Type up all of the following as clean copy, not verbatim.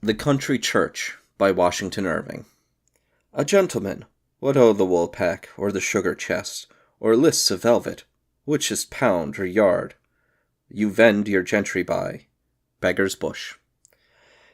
The Country Church by Washington Irving. A gentleman, what o' the wool-pack, or the sugar-chest, or lists of velvet, which is pound or yard, you vend your gentry by? Beggar's Bush.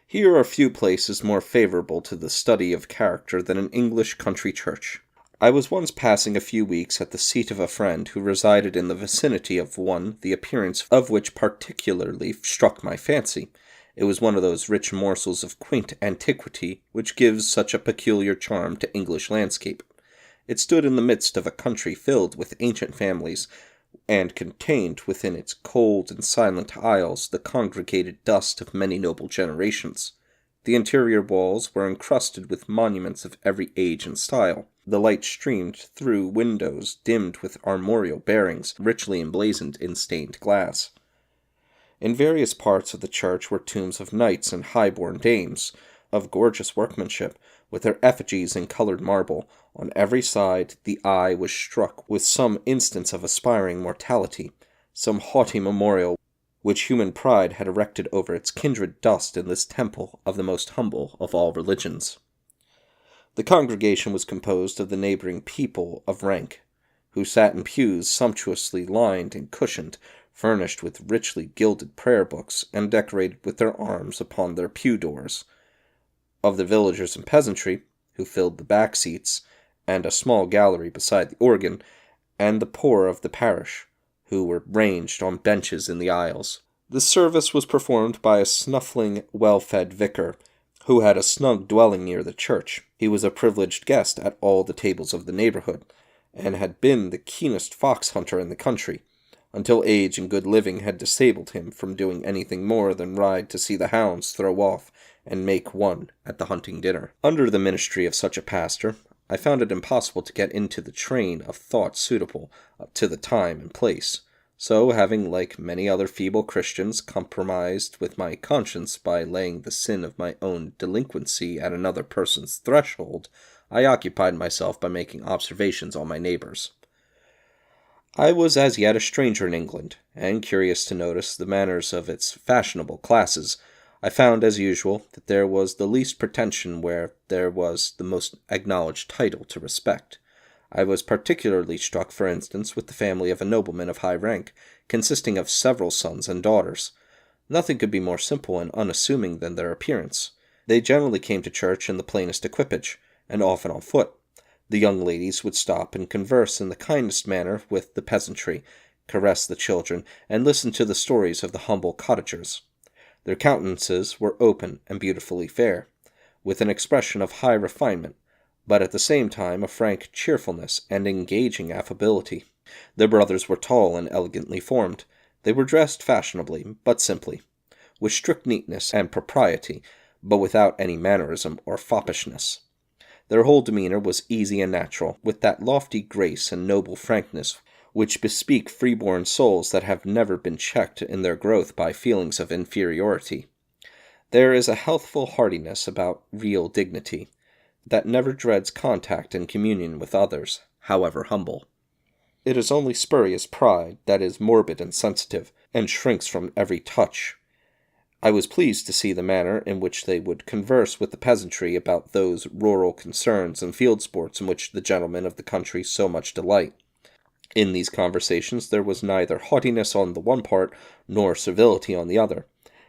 Here are few places more favourable to the study of character than an English country church. I was once passing a few weeks at the seat of a friend who resided in the vicinity of one, the appearance of which particularly struck my fancy. It was one of those rich morsels of quaint antiquity which gives such a peculiar charm to English landscape. It stood in the midst of a country filled with ancient families, and contained within its cold and silent aisles the congregated dust of many noble generations. The interior walls were encrusted with monuments of every age and style. The light streamed through windows dimmed with armorial bearings, richly emblazoned in stained glass. In various parts of the church were tombs of knights and high-born dames, of gorgeous workmanship, with their effigies in coloured marble. On every side the eye was struck with some instance of aspiring mortality, some haughty memorial which human pride had erected over its kindred dust in this temple of the most humble of all religions. The congregation was composed of the neighbouring people of rank, who sat in pews sumptuously lined and cushioned, furnished with richly gilded prayer books, and decorated with their arms upon their pew doors, of the villagers and peasantry, who filled the back seats, and a small gallery beside the organ, and the poor of the parish, who were ranged on benches in the aisles. The service was performed by a snuffling, well-fed vicar, who had a snug dwelling near the church. He was a privileged guest at all the tables of the neighbourhood, and had been the keenest fox-hunter in the country, until age and good living had disabled him from doing anything more than ride to see the hounds throw off and make one at the hunting dinner. Under the ministry of such a pastor, I found it impossible to get into the train of thought suitable to the time and place. So, having, like many other feeble Christians, compromised with my conscience by laying the sin of my own delinquency at another person's threshold, I occupied myself by making observations on my neighbours. I was as yet a stranger in England, and curious to notice the manners of its fashionable classes. I found, as usual, that there was the least pretension where there was the most acknowledged title to respect. I was particularly struck, for instance, with the family of a nobleman of high rank, consisting of several sons and daughters. Nothing could be more simple and unassuming than their appearance. They generally came to church in the plainest equipage, and often on foot. The young ladies would stop and converse in the kindest manner with the peasantry, caress the children, and listen to the stories of the humble cottagers. Their countenances were open and beautifully fair, with an expression of high refinement, but at the same time a frank cheerfulness and engaging affability. Their brothers were tall and elegantly formed. They were dressed fashionably, but simply, with strict neatness and propriety, but without any mannerism or foppishness. Their whole demeanour was easy and natural, with that lofty grace and noble frankness which bespeak free-born souls that have never been checked in their growth by feelings of inferiority. There is a healthful heartiness about real dignity, that never dreads contact and communion with others, however humble. It is only spurious pride that is morbid and sensitive, and shrinks from every touch. I was pleased to see the manner in which they would converse with the peasantry about those rural concerns and field sports in which the gentlemen of the country so much delight. In these conversations there was neither haughtiness on the one part, nor servility on the other,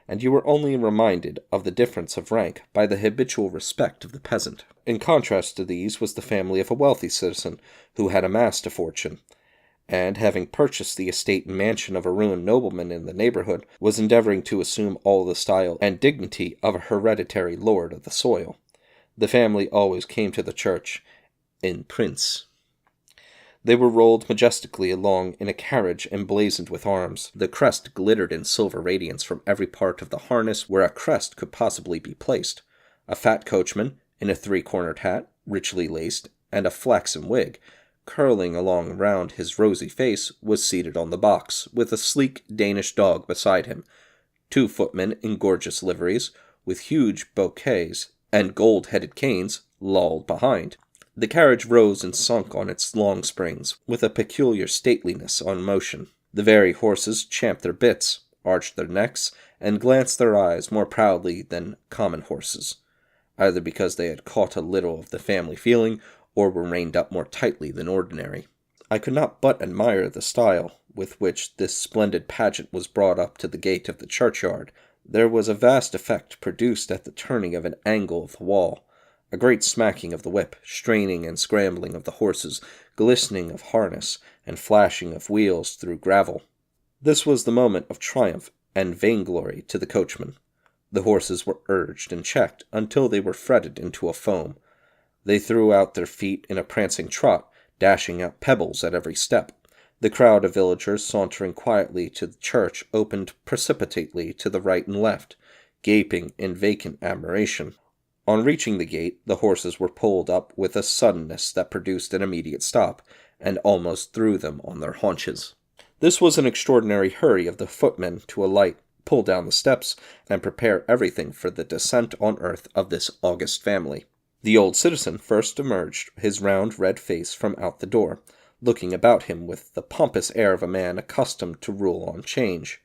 and you were only reminded of the difference of rank by the habitual respect of the peasant. In contrast to these was the family of a wealthy citizen, who had amassed a fortune, and, having purchased the estate and mansion of a ruined nobleman in the neighbourhood, was endeavouring to assume all the style and dignity of a hereditary lord of the soil. The family always came to the church in prince. They were rolled majestically along in a carriage emblazoned with arms. The crest glittered in silver radiance from every part of the harness where a crest could possibly be placed. A fat coachman, in a three-cornered hat, richly laced, and a flaxen wig, curling along round his rosy face, was seated on the box, with a sleek Danish dog beside him. 2 footmen in gorgeous liveries, with huge bouquets and gold-headed canes, lolled behind. The carriage rose and sunk on its long springs, with a peculiar stateliness on motion. The very horses champed their bits, arched their necks, and glanced their eyes more proudly than common horses, either because they had caught a little of the family feeling, or were reined up more tightly than ordinary. I could not but admire the style with which this splendid pageant was brought up to the gate of the churchyard. There was a vast effect produced at the turning of an angle of the wall, a great smacking of the whip, straining and scrambling of the horses, glistening of harness, and flashing of wheels through gravel. This was the moment of triumph and vainglory to the coachman. The horses were urged and checked until they were fretted into a foam. They threw out their feet in a prancing trot, dashing out pebbles at every step. The crowd of villagers sauntering quietly to the church opened precipitately to the right and left, gaping in vacant admiration. On reaching the gate, the horses were pulled up with a suddenness that produced an immediate stop, and almost threw them on their haunches. This was an extraordinary hurry of the footmen to alight, pull down the steps, and prepare everything for the descent on earth of this august family. The old citizen first emerged, his round red face from out the door, looking about him with the pompous air of a man accustomed to rule on 'change,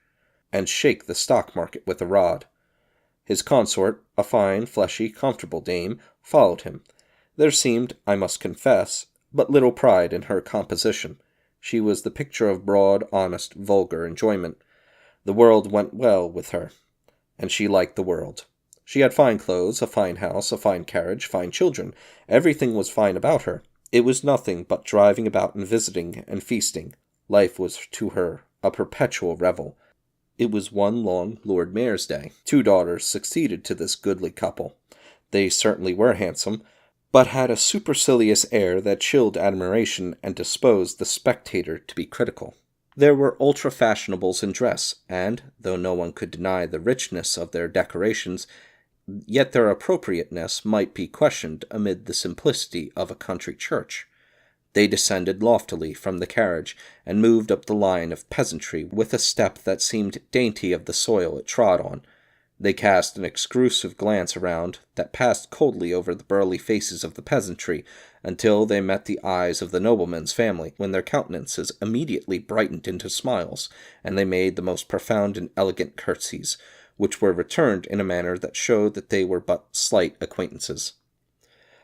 and shake the stock market with a rod. His consort, a fine, fleshy, comfortable dame, followed him. There seemed, I must confess, but little pride in her composition. She was the picture of broad, honest, vulgar enjoyment. The world went well with her, and she liked the world. She had fine clothes, a fine house, a fine carriage, fine children. Everything was fine about her. It was nothing but driving about and visiting and feasting. Life was to her a perpetual revel. It was one long Lord Mayor's Day. 2 daughters succeeded to this goodly couple. They certainly were handsome, but had a supercilious air that chilled admiration and disposed the spectator to be critical. There were ultra-fashionables in dress, and, though no one could deny the richness of their decorations, yet their appropriateness might be questioned amid the simplicity of a country church. They descended loftily from the carriage, and moved up the line of peasantry with a step that seemed dainty of the soil it trod on. They cast an exclusive glance around that passed coldly over the burly faces of the peasantry, until they met the eyes of the nobleman's family, when their countenances immediately brightened into smiles, and they made the most profound and elegant curtsies, which were returned in a manner that showed that they were but slight acquaintances.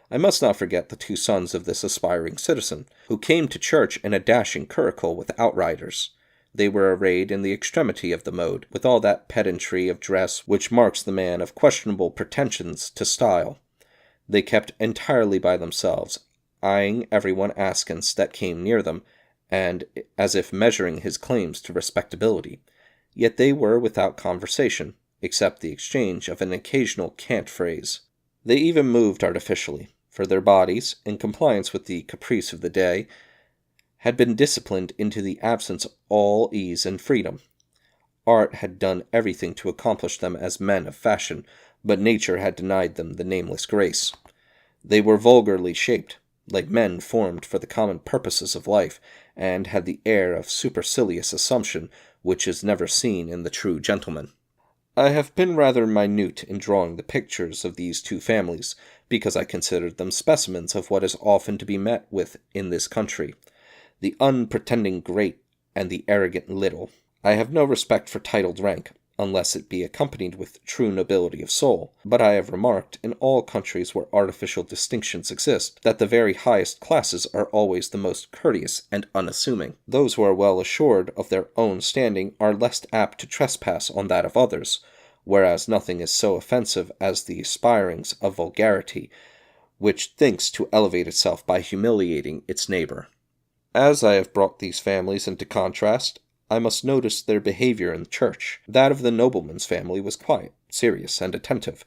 I must not forget the 2 sons of this aspiring citizen, who came to church in a dashing curricle with outriders. They were arrayed in the extremity of the mode, with all that pedantry of dress which marks the man of questionable pretensions to style. They kept entirely by themselves, eyeing everyone askance that came near them, and as if measuring his claims to respectability. Yet they were without conversation, except the exchange of an occasional cant phrase. They even moved artificially, for their bodies, in compliance with the caprice of the day, had been disciplined into the absence of all ease and freedom. Art had done everything to accomplish them as men of fashion, but nature had denied them the nameless grace. They were vulgarly shaped, like men formed for the common purposes of life, and had the air of supercilious assumption which is never seen in the true gentleman. I have been rather minute in drawing the pictures of these 2 families, because I considered them specimens of what is often to be met with in this country, the unpretending great and the arrogant little. I have no respect for titled rank, unless it be accompanied with true nobility of soul, but I have remarked, in all countries where artificial distinctions exist, that the very highest classes are always the most courteous and unassuming. Those who are well assured of their own standing are less apt to trespass on that of others, whereas nothing is so offensive as the aspirings of vulgarity, which thinks to elevate itself by humiliating its neighbor. As I have brought these families into contrast, I must notice their behavior in the church. That of the nobleman's family was quiet, serious, and attentive.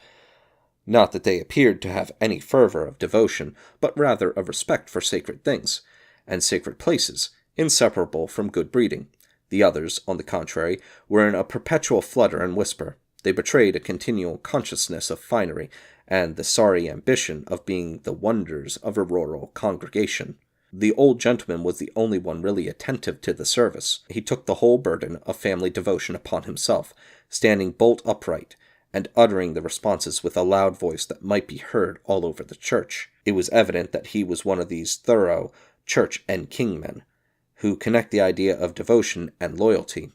Not that they appeared to have any fervor of devotion, but rather of respect for sacred things, and sacred places, inseparable from good breeding. The others, on the contrary, were in a perpetual flutter and whisper. They betrayed a continual consciousness of finery, and the sorry ambition of being the wonders of a rural congregation. The old gentleman was the only one really attentive to the service. He took the whole burden of family devotion upon himself, standing bolt upright, and uttering the responses with a loud voice that might be heard all over the church. It was evident that he was one of these thorough church and king men, who connect the idea of devotion and loyalty,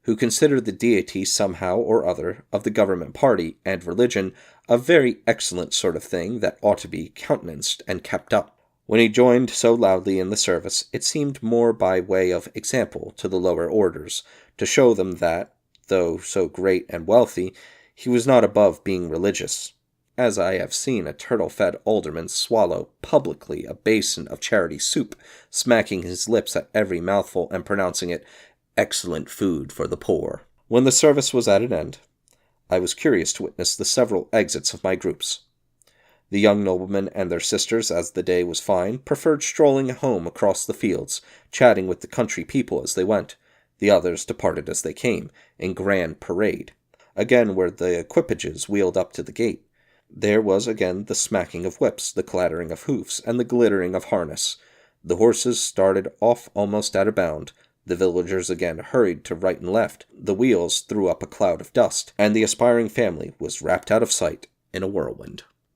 who considered the deity somehow or other of the government party and religion a very excellent sort of thing that ought to be countenanced and kept up. When he joined so loudly in the service, it seemed more by way of example to the lower orders, to show them that, though so great and wealthy, he was not above being religious, as I have seen a turtle-fed alderman swallow publicly a basin of charity soup, smacking his lips at every mouthful and pronouncing it excellent food for the poor. When the service was at an end, I was curious to witness the several exits of my groups. The young noblemen and their sisters, as the day was fine, preferred strolling home across the fields, chatting with the country people as they went. The others departed as they came, in grand parade. Again were the equipages wheeled up to the gate. There was again the smacking of whips, the clattering of hoofs, and the glittering of harness. The horses started off almost at a bound. The villagers again hurried to right and left. The wheels threw up a cloud of dust, and the aspiring family was wrapped out of sight in a whirlwind.